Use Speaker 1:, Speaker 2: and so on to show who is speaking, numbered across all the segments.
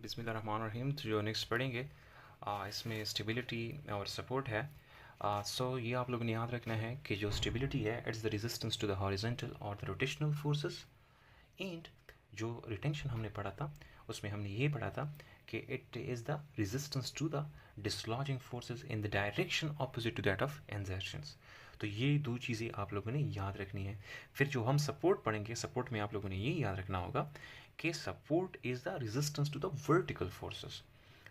Speaker 1: बिस्मिल्लाहिर्रहमानिर्रहीम। तो जो नेक्स्ट पढ़ेंगे इसमें स्टेबिलिटी और सपोर्ट है। सो ये आप लोगों ने याद रखना है कि जो स्टेबिलिटी है it's the resistance to the horizontal और द रोटेशनल फोर्सेस। एंड जो रिटेंशन हमने पढ़ा था उसमें हमने ये पढ़ा था कि it is the resistance to the dislodging forces in the direction opposite to that of insertions. तो ये दो चीज़ें आप लोगों ने याद रखनी है। फिर जो हम सपोर्ट पढ़ेंगे, सपोर्ट में आप लोगों ने ये याद रखना होगा कि support is the resistance to the vertical forces.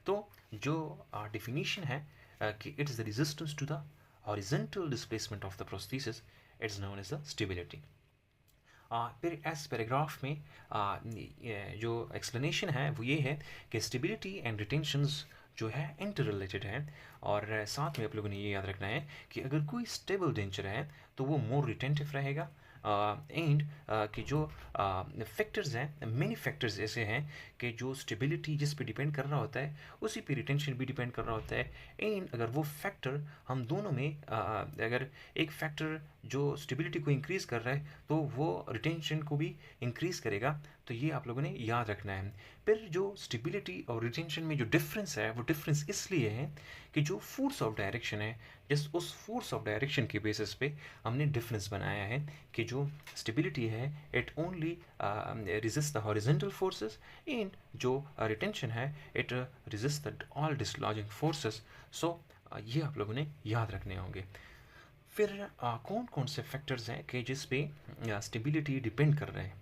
Speaker 1: तो जो डिफिनीशन है कि it is the resistance to the horizontal displacement of the prosthesis, it's known as the stability. फिर एस पैराग्राफ में जो एक्सप्लेनेशन है वो ये है कि स्टेबिलिटी एंड रिटेंशंस जो है इंटर रिलेटेड है। और साथ में आप लोगों ने ये याद रखना है कि अगर कोई स्टेबल डेंचर है तो वो मोर रिटेंटिव रहेगा। एंड कि जो फैक्टर्स हैं, मेनी फैक्टर्स ऐसे हैं कि जो स्टेबिलिटी जिस पे डिपेंड कर रहा होता है उसी पे रिटेंशन भी डिपेंड कर रहा होता है। एंड अगर वो फैक्टर हम दोनों में अगर एक फैक्टर जो स्टेबिलिटी को इंक्रीज़ कर रहा है तो वो रिटेंशन को भी इंक्रीज़ करेगा। तो ये आप लोगों ने याद रखना है। फिर जो स्टेबिलिटी और रिटेंशन में जो डिफरेंस है वो डिफरेंस इसलिए है कि जो फोर्स ऑफ डायरेक्शन है, जिस उस फोर्स ऑफ डायरेक्शन के बेसिस पे हमने डिफरेंस बनाया है कि जो स्टेबिलिटी है it only resist the horizontal forces and जो रिटेंशन है it resist the all dislodging forces. So ये आप लोगों ने याद रखने होंगे। फिर कौन कौन से फैक्टर्स हैं कि जिस पे स्टेबिलिटी डिपेंड कर रहे हैं।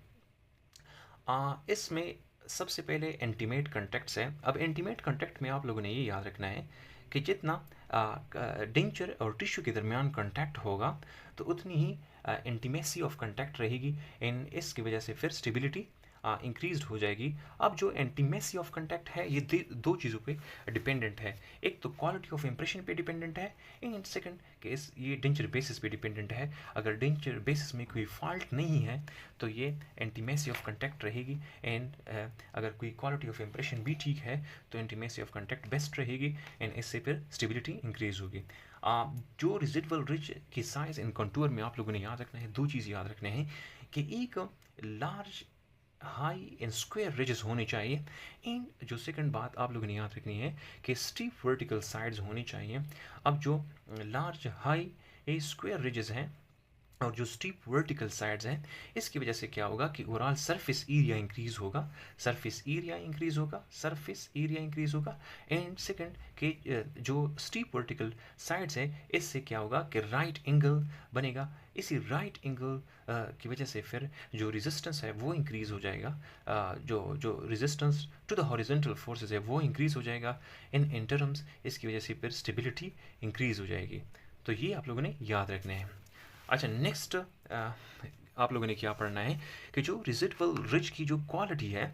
Speaker 1: इसमें सबसे पहले इंटीमेट कॉन्टैक्ट्स है। अब इंटीमेट कॉन्टैक्ट में आप लोगों ने ये याद रखना है कि जितना डेंचर और टिश्यू के दरमियान कॉन्टैक्ट होगा तो उतनी ही इंटीमेसी ऑफ कॉन्टैक्ट रहेगी। इन इसकी वजह से फिर स्टेबिलिटी इंक्रीज हो जाएगी। अब जो इंटीमेसी ऑफ कॉन्टैक्ट है ये दो चीज़ों पे डिपेंडेंट है। एक तो क्वालिटी ऑफ इंप्रेशन पे डिपेंडेंट है एंड सेकंड केस ये डेंचर बेसिस पे डिपेंडेंट है। अगर डेंचर बेसिस में कोई फॉल्ट नहीं है तो ये इंटीमेसी ऑफ कॉन्टैक्ट रहेगी। एंड अगर कोई क्वालिटी ऑफ इंप्रेशन भी ठीक है तो इंटीमेसी ऑफ कॉन्टैक्ट बेस्ट रहेगी एंड इससे फिर स्टेबिलिटी इंक्रीज होगी। जो रिजिडुअल रिज की साइज इन कंटूर में आप लोगों ने याद रखना है, दो चीज़ याद रखने हैं कि एक large high and square ridges होने चाहिए। एंड जो सेकंड बात आप लोगों ने याद रखनी है कि स्टीप वर्टिकल साइड्स होनी चाहिए। अब जो लार्ज हाई स्क्वायर रिजेस हैं और जो स्टीप वर्टिकल साइड्स हैं इसकी वजह से क्या होगा कि ओवरऑल सरफेस एरिया इंक्रीज होगा, सरफेस एरिया इंक्रीज होगा, सरफेस एरिया इंक्रीज होगा। एंड सेकंड कि जो स्टीप वर्टिकल साइड्स है इससे क्या होगा कि राइट एंगल बनेगा। इसी राइट एंगल की वजह से फिर जो रेजिस्टेंस है वो इंक्रीज हो जाएगा। जो resistance to the horizontal forces है वो इंक्रीज हो जाएगा इन टर्म्स। इसकी वजह से फिर स्टेबिलिटी इंक्रीज हो जाएगी। तो ये आप लोगों ने याद रखने हैं। अच्छा, नेक्स्ट आप लोगों ने क्या पढ़ना है कि जो रिजिडुअल रिज की जो क्वालिटी है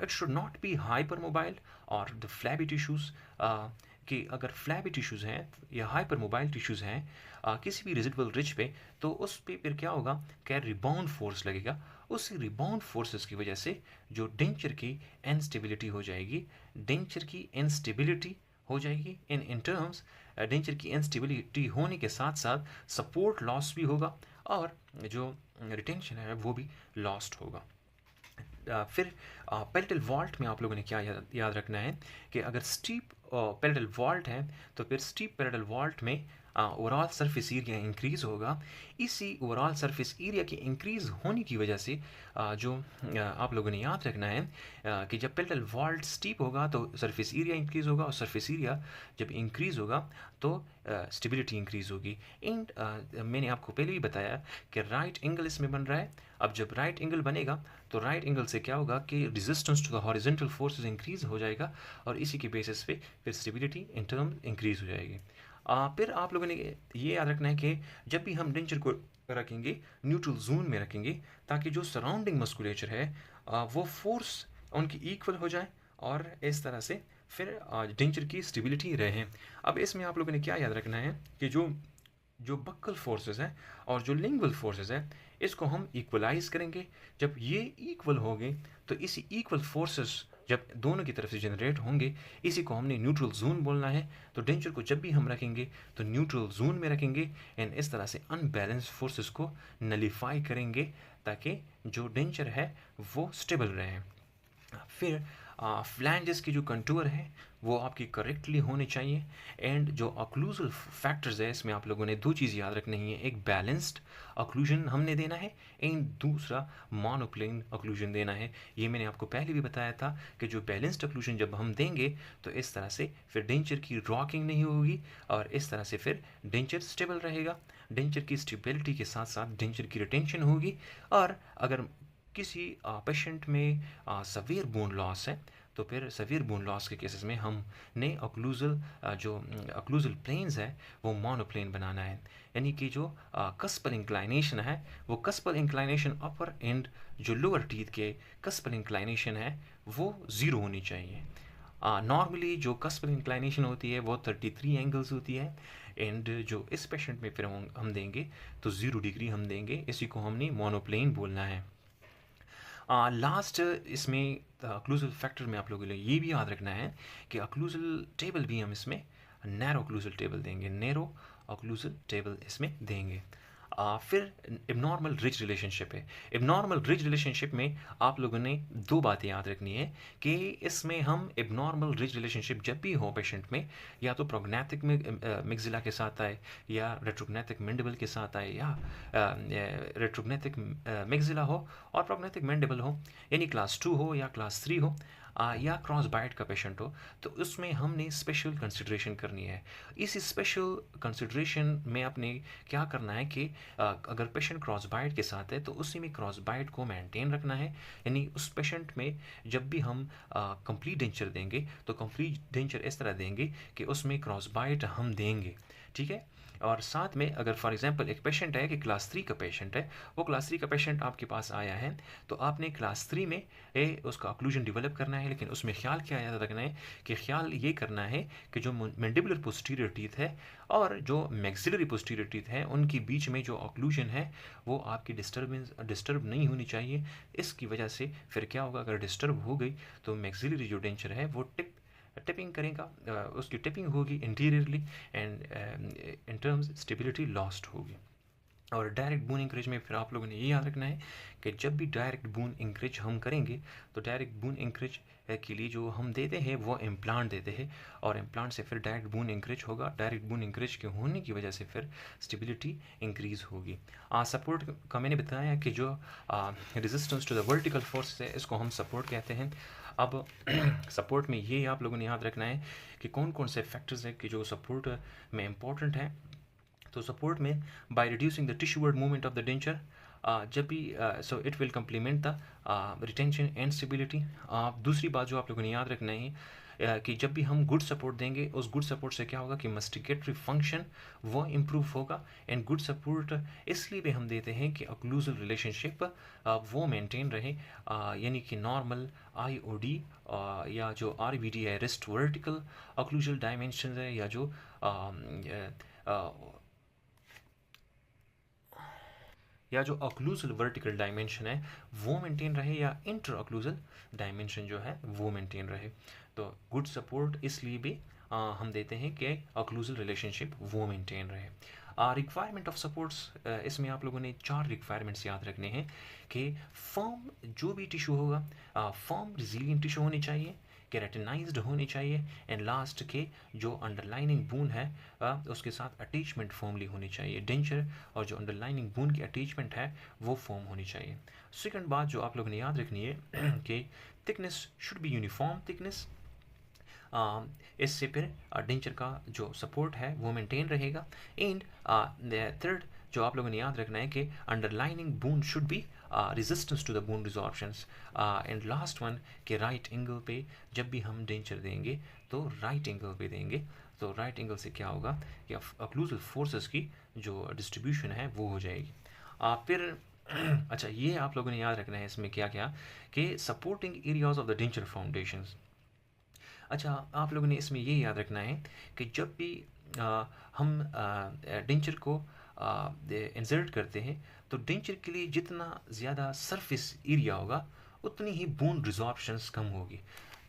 Speaker 1: it should not be hyper mobile और द फ्लैबी टिश्यूज़। कि अगर फ्लैबी टिश्यूज़ हैं या हाइपर मोबाइल टिश्यूज़ हैं किसी भी रिजिडुअल रिज पे तो उस पे फिर क्या होगा कि रिबाउंड फोर्स लगेगा। उसी रिबाउंड फोर्सेस की वजह से जो डेंचर की इनस्टेबिलिटी हो जाएगी, डेंचर की इनस्टेबिलिटी हो जाएगी। इन टर्म्स डेंचर की इनस्टेबिलिटी होने के साथ साथ सपोर्ट लॉस भी होगा और जो रिटेंशन है वो भी लॉस्ट होगा। फिर पेल्टल वॉल्ट में आप लोगों ने क्या याद रखना है कि अगर स्टीप पेल्टल वॉल्ट है तो फिर स्टीप पेल्टल वॉल्ट में ओवरऑल सरफेस एरिया इंक्रीज़ होगा। इसी ओवरऑल सरफेस एरिया के इंक्रीज़ होने की वजह से जो आप लोगों ने याद रखना है कि जब पेल्टल वॉल्ट स्टीप होगा तो सरफेस एरिया इंक्रीज़ होगा और सरफेस एरिया जब इंक्रीज़ होगा तो स्टेबिलिटी इंक्रीज़ होगी। एंड मैंने आपको पहले भी बताया कि राइट एंगल इसमें बन रहा है। अब जब राइट एंगल बनेगा तो राइट एंगल से क्या होगा कि resistance to the horizontal forces increase हो जाएगा और इसी के बेसिस पे फिर स्टेबिलिटी इन टर्म इंक्रीज हो जाएगी। फिर आप लोगों ने ये याद रखना है कि जब भी हम डेंचर को रखेंगे न्यूट्रल जोन में रखेंगे ताकि जो सराउंडिंग मस्कुलेचर है वो फोर्स उनकी इक्वल हो जाए और इस तरह से फिर डेंचर की स्टेबिलिटी रहे। अब इसमें आप लोगों ने क्या याद रखना है कि जो जो बक्कल फोर्सेस हैं और जो लिंगुअल फोर्सेस हैं इसको हम इक्वलाइज करेंगे। जब ये इक्वल होंगे तो इसी इक्वल फोर्सेस जब दोनों की तरफ से जनरेट होंगे इसी को हमने न्यूट्रल जोन बोलना है। तो डेंचर को जब भी हम रखेंगे तो न्यूट्रल जोन में रखेंगे एंड इस तरह से अनबैलेंस फोर्सेस को नलीफाई करेंगे ताकि जो डेंचर है वो स्टेबल रहे। फिर फ्लैंजेस की जो कंटूर है वो आपकी करेक्टली होनी चाहिए। एंड जो ऑक्लूजल फैक्टर्स है इसमें आप लोगों ने दो चीज़ याद रखनी है, एक बैलेंस्ड ऑक्लूजन हमने देना है एंड दूसरा मोनोप्लेन ऑक्लूजन देना है। ये मैंने आपको पहले भी बताया था कि जो बैलेंस्ड ऑक्लूजन जब हम देंगे तो इस तरह से फिर डेंचर की रॉकिंग नहीं होगी और इस तरह से फिर डेंचर स्टेबल रहेगा। डेंचर की स्टेबिलिटी के साथ साथ डेंचर की रिटेंशन होगी। और अगर किसी पेशेंट में सवियर बोन लॉस है तो फिर सवियर बोन लॉस के केसेस में हमने ऑक्लूजल जो ऑक्लूजल प्लेन्स है वो मोनोप्लेन बनाना है। यानी कि जो कस्पल इंक्लाइनेशन है वो कस्पल इंक्लाइनेशन अपर एंड जो लोअर टीथ के कस्पल इंक्लाइनेशन है वो ज़ीरो होनी चाहिए। नॉर्मली जो कस्पल इंक्लाइनेशन होती है वो 33 एंगल्स होती है एंड जो इस पेशेंट में फिर हम देंगे तो 0 डिग्री हम देंगे। इसी को हमने मोनोप्लेन बोलना है। लास्ट इसमें अक्लूजल फैक्टर में आप लोगों के लिए ये भी याद रखना है कि अक्लूजल टेबल भी हम इसमें नैरो अक्लूजल टेबल देंगे, नैरो अक्लूजल टेबल इसमें देंगे। फिर इबनॉर्मल रिज रिलेशनशिप है। इबनॉर्मल रिज रिलेशनशिप में आप लोगों ने दो बातें याद रखनी है कि इसमें हम इबनॉर्मल रिज रिलेशनशिप जब भी हो पेशेंट में या तो प्रोग्नेथिक मिक्सिला के साथ आए या रेट्रोग्नेथिक मैंडिबल के साथ आए या रेट्रोग्नेथिक मिक्सिला हो और प्रोग्नेथिक मैंडिबल हो, यानी क्लास 2 हो या क्लास 3 हो या क्रॉस बाइट का पेशेंट हो, तो उसमें हमने स्पेशल कंसिड्रेशन करनी है। इस स्पेशल कंसिड्रेशन में आपने क्या करना है कि अगर पेशेंट क्रॉस बाइट के साथ है तो उसी में क्रॉस बाइट को मेंटेन रखना है। यानी उस पेशेंट में जब भी हम कंप्लीट डेंचर देंगे तो कंप्लीट डेंचर इस तरह देंगे कि उसमें क्रॉस बाइट हम देंगे, ठीक है। और साथ में अगर फॉर एग्जांपल एक पेशेंट है कि क्लास 3 का पेशेंट है, वो क्लास 3 का पेशेंट आपके पास आया है तो आपने क्लास 3 में उसका ऑक्लूजन डेवलप करना है, लेकिन उसमें ख्याल क्या याद रखना है कि ख्याल ये करना है कि जो मैंडिबुलर पोस्टीरियर टीथ है और जो मैक्सिलरी पोस्टीरियर टीथ है उनके बीच में जो ऑक्लूजन है वो आपकी डिस्टर्ब नहीं होनी चाहिए। इसकी वजह से फिर क्या होगा, अगर डिस्टर्ब हो गई तो मैक्सिलरी जो डेंचर है वो टिपिंग करेगा, उसकी टिपिंग होगी interiorly and in terms stability lost होगी। और डायरेक्ट बून इंकरेज में फिर आप लोगों ने ये याद रखना है कि जब भी डायरेक्ट बून इंकरेज हम करेंगे तो डायरेक्ट बून इंकरेज के लिए जो हम देते हैं वो इम्प्लांट देते हैं और इम्प्लांट से फिर डायरेक्ट बून इंकरेज होगा। डायरेक्ट बून इंकरेज के होने की वजह से फिर स्टेबिलिटी इंक्रीज होगी। सपोर्ट का मैंने बताया कि जो resistance to the vertical force है इसको हम सपोर्ट कहते हैं। अब सपोर्ट में ये आप लोगों ने याद रखना है कि कौन कौन से फैक्टर्स हैं कि जो सपोर्ट में इम्पॉर्टेंट है। तो सपोर्ट में by reducing the tissueward movement of the denture जब भी so it will complement the retention and stability. दूसरी बात जो आप लोगों ने याद रखना है कि जब भी हम गुड सपोर्ट देंगे उस गुड सपोर्ट से क्या होगा कि मस्टिकेटरी फंक्शन वो इम्प्रूव होगा। एंड गुड सपोर्ट इसलिए भी हम देते हैं कि ऑक्लूजल रिलेशनशिप वो मेंटेन रहे, यानी कि नॉर्मल IOD या जो RVD है रिस्ट वर्टिकल ऑक्लूजल डायमेंशन है या जो या जो ऑक्लूजल वर्टिकल डायमेंशन है वो मेंटेन रहे या इंटर ऑक्लूजल डायमेंशन जो है वो मेंटेन रहे। तो गुड सपोर्ट इसलिए भी हम देते हैं कि ऑक्लूजल रिलेशनशिप वो मेंटेन रहे। रिक्वायरमेंट ऑफ सपोर्ट्स, इसमें आप लोगों ने 4 रिक्वायरमेंट्स याद रखने हैं कि फर्म जो भी टिश्यू होगा फर्म रिजिलियंट टिश्यू होनी चाहिए, केराटिनाइज्ड होनी चाहिए एंड लास्ट के जो अंडरलाइनिंग बोन है उसके साथ अटैचमेंट फॉर्मली होनी चाहिए। डेंचर और जो अंडरलाइनिंग बोन की अटैचमेंट है वो फॉर्म होनी चाहिए। सेकंड बात जो आप लोगों ने याद रखनी है कि thickness should be uniform thickness, इससे फिर डेंचर का जो सपोर्ट है वो मेंटेन रहेगा। एंड थर्ड जो आप लोगों ने याद रखना है कि underlining bone should be resistance to the bone resorptions. And last one कि राइट एंगल पे जब भी हम डेंचर देंगे तो राइट एंगल पे देंगे। तो राइट एंगल से क्या होगा कि ऑक्लूजल फोर्सेस की जो डिस्ट्रीब्यूशन है वो हो जाएगी। फिर अच्छा ये आप लोगों ने याद रखना है इसमें क्या क्या कि supporting areas of the denture foundations. अच्छा आप लोगों ने इसमें ये याद रखना है कि जब भी हम डेंचर को इंसर्ट करते हैं तो डेंचर के लिए जितना ज़्यादा सरफेस एरिया होगा उतनी ही बोन रिजॉर्प्शंस कम होगी।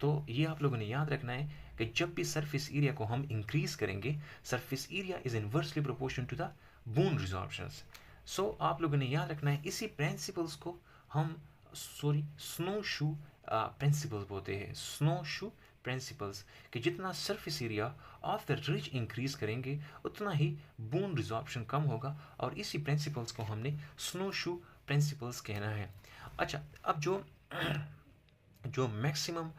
Speaker 1: तो ये आप लोगों ने याद रखना है कि जब भी सरफेस एरिया को हम इंक्रीज़ करेंगे surface area is inversely proportion to the bone resorptions. So आप लोगों ने याद रखना है इसी प्रिंसिपल्स को हम स्नो शू प्रिंसिपल्स होते हैं, स्नो शू प्रिंसिपल्स, कि जितना surface area of the ridge increase करेंगे उतना ही बून रिजॉर्प्शन कम होगा, और इसी प्रिंसिपल्स को हमने स्नो शू प्रिंसिपल्स कहना है। अच्छा, अब जो जो मैक्सिमम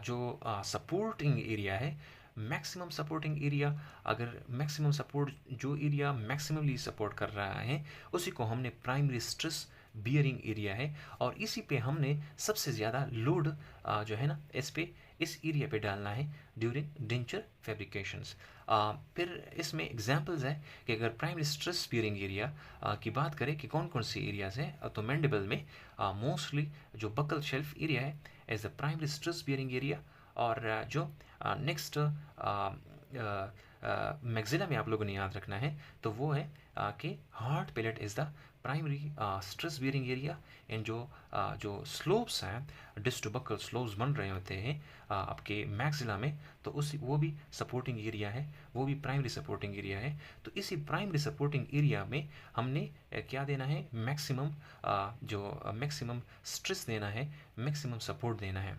Speaker 1: जो सपोर्टिंग एरिया है, मैक्सिमम सपोर्टिंग एरिया, अगर मैक्सिमम सपोर्ट जो एरिया मैक्सिममली सपोर्ट कर रहा है उसी को हमने प्राइमरी स्ट्रेस बियरिंग एरिया है, और इसी पे हमने सबसे ज़्यादा लोड जो है ना इस एरिया पे डालना है ड्यूरिंग डेंचर फैब्रिकेशंस। फिर इसमें एग्जांपल्स है कि अगर प्राइमरी स्ट्रेस बियरिंग एरिया की बात करें कि कौन कौन सी एरियाज हैं, तो मैंडिबल में मोस्टली जो बकल शेल्फ एरिया है as the primary stress bearing area, और जो नेक्स्ट मैग्जिला में आप लोगों ने याद रखना है तो वो है कि hard palate is the primary stress bearing area, and जो स्लोप्स हैं डिस्टोबकल स्लोप्स बन रहे होते हैं आपके मैग्जिला में, तो उसी वो भी सपोर्टिंग एरिया है, वो भी प्राइमरी सपोर्टिंग एरिया है। तो इसी प्राइमरी सपोर्टिंग एरिया में हमने क्या देना है, मैक्सिमम जो मैक्सिमम स्ट्रेस देना है, मैक्सिमम सपोर्ट देना है।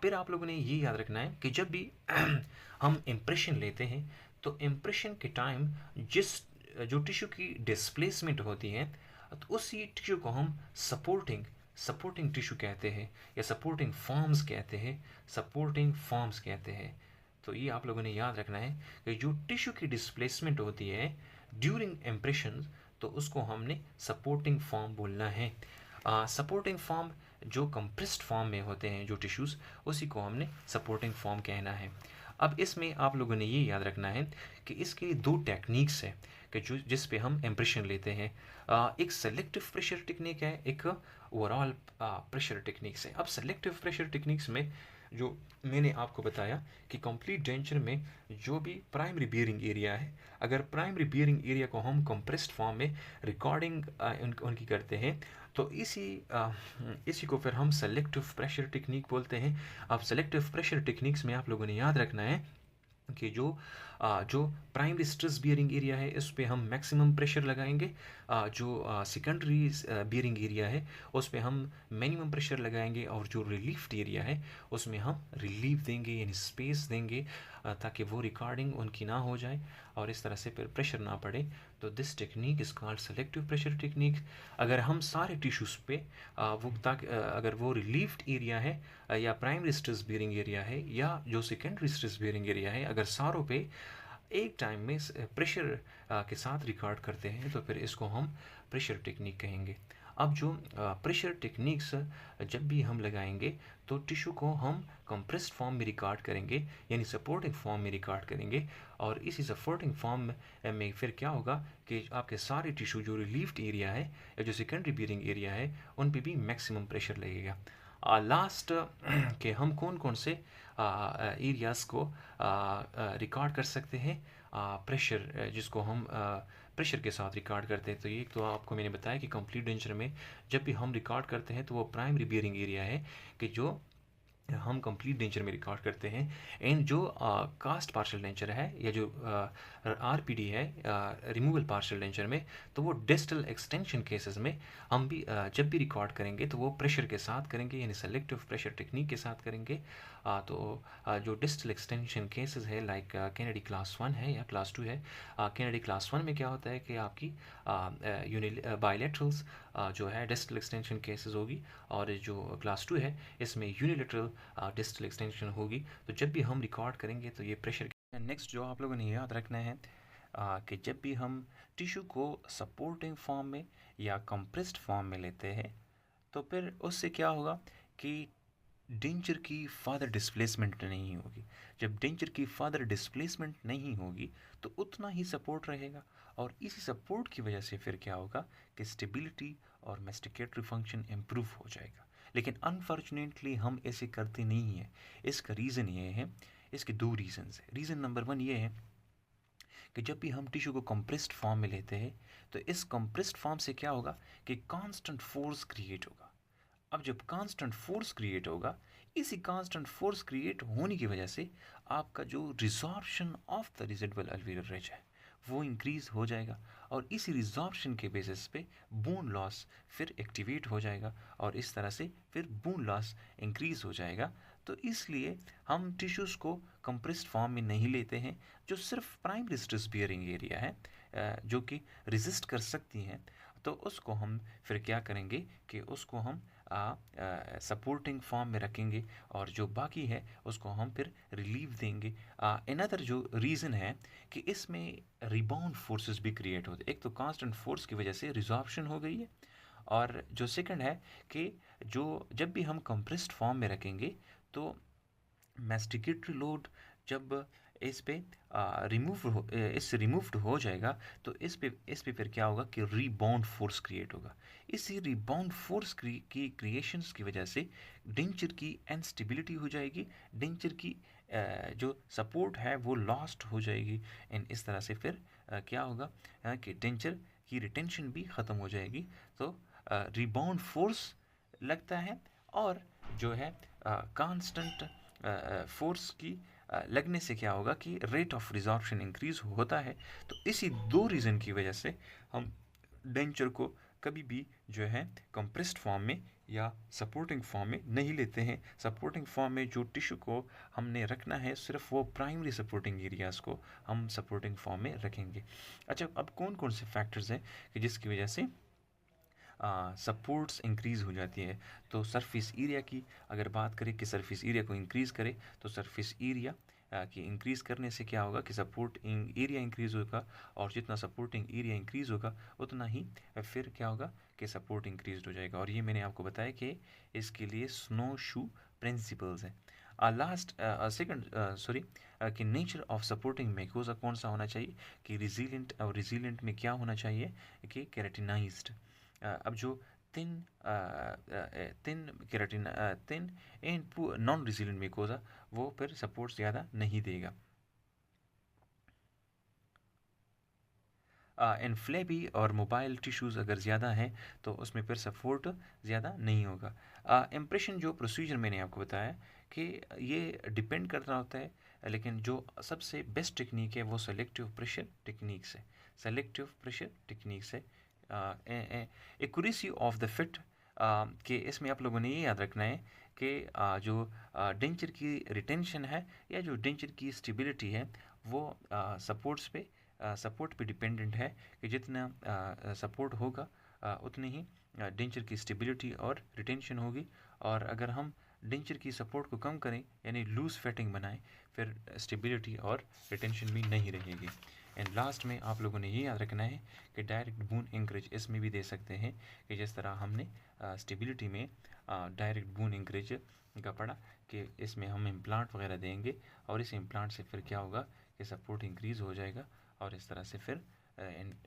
Speaker 1: फिर आप लोगों ने ये याद रखना है कि जब भी हम इम्प्रेशन लेते हैं तो इम्प्रेशन के टाइम जो टिश्यू की डिस्प्लेसमेंट होती है तो उसी टिश्यू को हम सपोर्टिंग टिश्यू कहते हैं, या सपोर्टिंग फॉर्म्स कहते हैं। तो ये आप लोगों ने याद रखना है कि जो टिश्यू की डिस्प्लेसमेंट होती है ड्यूरिंग इम्प्रेशन, तो उसको हमने सपोर्टिंग फॉर्म बोलना है। सपोर्टिंग फॉर्म जो कंप्रेस्ड फॉर्म में होते हैं जो टिश्यूज़, उसी को हमने सपोर्टिंग फॉर्म कहना है। अब इसमें आप लोगों ने ये याद रखना है कि इसके दो टेक्निक्स हैं कि जिस पे हम इम्प्रेशन लेते हैं। एक सेलेक्टिव प्रेशर टेक्निक है, एक ओवरऑल प्रेशर टेक्निक्स है। अब सेलेक्टिव प्रेशर टेक्निक्स में जो मैंने आपको बताया कि कंप्लीट डेंचर में जो भी प्राइमरी बियरिंग एरिया है, अगर प्राइमरी बियरिंग एरिया को हम कंप्रेस्ड फॉर्म में रिकॉर्डिंग उनकी करते हैं तो इसी को फिर हम सेलेक्टिव प्रेशर टेक्निक बोलते हैं। अब सेलेक्टिव प्रेशर टेक्निक्स में आप लोगों ने याद रखना है कि जो प्राइमरी स्ट्रेस बियरिंग एरिया है इस पे हम मैक्सिमम प्रेशर लगाएंगे, जो सेकेंडरी बियरिंग एरिया है उस पे हम मिनिमम प्रेशर लगाएंगे, और जो रिलीफ्ड एरिया है उसमें हम रिलीफ देंगे यानी स्पेस देंगे ताकि वो रिकॉर्डिंग उनकी ना हो जाए और इस तरह से फिर प्रेशर ना पड़े। तो this technique is called selective pressure technique. अगर हम सारे टिश्यूज़ पे अगर वो रिलीफ्ड एरिया है या प्राइमरी स्ट्रेस बियरिंग एरिया है या जो सेकेंडरी स्ट्रेस बियरिंग एरिया है, अगर सारों पे एक टाइम में प्रेशर के साथ रिकॉर्ड करते हैं तो फिर इसको हम प्रेशर टेक्निक कहेंगे। अब जो प्रेशर टेक्निक्स जब भी हम लगाएंगे तो टिश्यू को हम कंप्रेस्ड फॉर्म में रिकॉर्ड करेंगे यानी सपोर्टिंग फॉर्म में रिकॉर्ड करेंगे, और इसी सपोर्टिंग फॉर्म में फिर क्या होगा कि आपके सारे टिश्यू जो रिलीफ्ड एरिया है या जो सेकेंडरी बियरिंग एरिया है उन पे भी मैक्सिमम प्रेशर लगेगा। लास्ट के हम कौन कौन से एरियाज़ को रिकॉर्ड कर सकते हैं प्रेशर, जिसको हम प्रेशर के साथ रिकॉर्ड करते हैं। तो ये तो आपको मैंने बताया कि कंप्लीट डेंचर में जब भी हम रिकॉर्ड करते हैं तो वो प्राइमरी बियरिंग एरिया है कि जो हम कंप्लीट डेंचर में रिकॉर्ड करते हैं। एंड जो कास्ट पार्शल डेंचर है या जो आरपीडी है रिमूवल पार्शल डेंचर में, तो वो डिस्टल एक्सटेंशन केसेस में हम भी जब भी रिकॉर्ड करेंगे तो वो प्रेशर के साथ करेंगे यानी सेलेक्टिव प्रेशर टेक्निक के साथ करेंगे। जो डिस्टल एक्सटेंशन केसेस है लाइक कैनेडी क्लास 1 है या क्लास 2 है। कैनेडी क्लास 1 में क्या होता है कि आपकी बायलैटरल्स जो है डिस्टल एक्सटेंशन केसेस होगी, और जो क्लास 2 है इसमें यूनिलेटरल डिस्टल एक्सटेंशन होगी। तो जब भी हम रिकॉर्ड करेंगे तो ये प्रेशर। नेक्स्ट जो आप लोगों ने याद रखना है कि जब भी हम टिश्यू को सपोर्टिंग फॉर्म में या कंप्रेस्ड फॉर्म में लेते हैं तो फिर उससे क्या होगा कि डेंचर की फादर डिस्प्लेसमेंट नहीं होगी। जब डेंचर की फादर डिस्प्लेसमेंट नहीं होगी तो उतना ही सपोर्ट रहेगा, और इसी सपोर्ट की वजह से फिर क्या होगा कि स्टेबिलिटी और मेस्टिकेटरी फंक्शन इम्प्रूव हो जाएगा। लेकिन अनफॉर्चुनेटली हम ऐसे करते नहीं हैं। इसका रीज़न ये है, इसके दो रीज़न्स है। रीज़न नंबर 1 ये है कि जब भी हम टिश्यू को कंप्रेस्ड फॉर्म में लेते हैं तो इस कंप्रेस्ड फॉर्म से क्या होगा कि कांस्टेंट फोर्स क्रिएट होगा। अब जब कांस्टेंट फोर्स क्रिएट होगा, इसी कांस्टेंट फोर्स क्रिएट होने की वजह से आपका जो resorption of the residual alveolar ridge है वो इंक्रीज़ हो जाएगा और इसी रिजॉर्प्शन के बेसिस पे बोन लॉस फिर एक्टिवेट हो जाएगा और इस तरह से फिर बोन लॉस इंक्रीज़ हो जाएगा। तो इसलिए हम टिश्यूज़ को कंप्रेस्ड फॉर्म में नहीं लेते हैं, जो सिर्फ प्राइमरी स्ट्रेस बियरिंग एरिया है जो कि रेजिस्ट कर सकती हैं, तो उसको हम फिर क्या करेंगे कि उसको हम सपोर्टिंग फॉर्म में रखेंगे और जो बाकी है उसको हम फिर रिलीव देंगे। अनदर जो रीज़न है कि इसमें रिबाउंड फोर्सेस भी क्रिएट होते, एक तो कांस्टेंट फोर्स की वजह से रिजॉर्प्शन हो गई है और जो सेकंड है कि जो जब भी हम कंप्रेस्ड फॉर्म में रखेंगे तो मैस्टिकेटरी लोड जब इस पे इससे रिमूव्ड हो जाएगा तो इस पे फिर क्या होगा कि रीबाउंड फोर्स क्रिएट होगा। इसी रीबाउंड फोर्स की क्रिएशंस की वजह से डेंचर की अनस्टेबिलिटी हो जाएगी, डेंचर की जो सपोर्ट है वो लॉस्ट हो जाएगी एंड इस तरह से फिर क्या होगा कि डेंचर की रिटेंशन भी ख़त्म हो जाएगी। तो रिबाउंड फोर्स लगता है और जो है कांस्टेंट फोर्स की लगने से क्या होगा कि रेट ऑफ रिजॉर्प्शन इंक्रीज होता है। तो इसी दो रीज़न की वजह से हम डेंचर को कभी भी जो है कंप्रेस्ड फॉर्म में या सपोर्टिंग फॉर्म में नहीं लेते हैं। सपोर्टिंग फॉर्म में जो टिश्यू को हमने रखना है सिर्फ वो प्राइमरी सपोर्टिंग एरियाज़ को हम सपोर्टिंग फॉर्म में रखेंगे। अच्छा, अब कौन कौन से फैक्टर्स हैं कि जिसकी वजह से सपोर्ट्स इंक्रीज़ हो जाती है। तो सरफेस एरिया की अगर बात करें कि सरफेस एरिया को इंक्रीज़ करे तो सरफेस एरिया कि इंक्रीज़ करने से क्या होगा कि सपोर्टिंग एरिया इंक्रीज़ होगा और जितना सपोर्टिंग एरिया इंक्रीज़ होगा उतना ही फिर क्या होगा कि सपोर्ट इंक्रीज हो जाएगा। और ये मैंने आपको बताया कि इसके लिए स्नो शू प्रिंसिपल्स हैं। लास्ट सेकंड सॉरी कि नेचर ऑफ सपोर्टिंग मेकोजा कौन सा होना चाहिए कि रिजिलेंट, और रिजिलेंट में क्या होना चाहिए कि केराटिनाइज्ड। अब जो thin thin keratin thin and non resilient mucosa वो फिर सपोर्ट ज़्यादा नहीं देगा। इन फ्लैबी और मोबाइल टिश्यूज़ अगर ज़्यादा हैं तो उसमें फिर सपोर्ट ज़्यादा नहीं होगा। इम्प्रेशन जो प्रोसीजर मैंने आपको बताया कि ये डिपेंड करता होता है, लेकिन जो सबसे बेस्ट टेक्निक है वो सेलेक्टिव प्रेशर टेक्निक से, सेलेक्टिव प्रेशर टेक्निक से एक्यूरेसी ऑफ द फिट कि इसमें आप लोगों ने ये याद रखना है कि जो डेंचर की रिटेंशन है या जो डेंचर की स्टेबिलिटी है वो सपोर्ट पे डिपेंडेंट है कि जितना सपोर्ट होगा उतनी ही डेंचर की स्टेबिलिटी और रिटेंशन होगी। और अगर हम डेंचर की सपोर्ट को कम करें यानी लूज फिटिंग बनाएं फिर स्टेबिलिटी और रिटेंशन भी नहीं रहेगी। एंड लास्ट में आप लोगों ने ये याद रखना है कि डायरेक्ट बून इंकरेज इसमें भी दे सकते हैं कि जिस तरह हमने स्टेबिलिटी में डायरेक्ट बून इंकरेज का पढ़ा कि इसमें हम इम्प्लांट वगैरह देंगे और इस इम्प्लांट से फिर क्या होगा कि सपोर्ट इंक्रीज़ हो जाएगा और इस तरह से फिर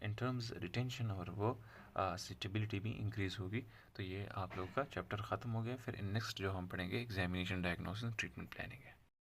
Speaker 1: इन टर्म्स रिटेंशन और वो स्टेबिलिटी भी इंक्रीज़ होगी। तो ये आप लोगों का चैप्टर ख़त्म हो गया। फिर नेक्स्ट जो हम पढ़ेंगे एग्जामिनेशन, डायग्नोसिस, ट्रीटमेंट प्लानिंग है।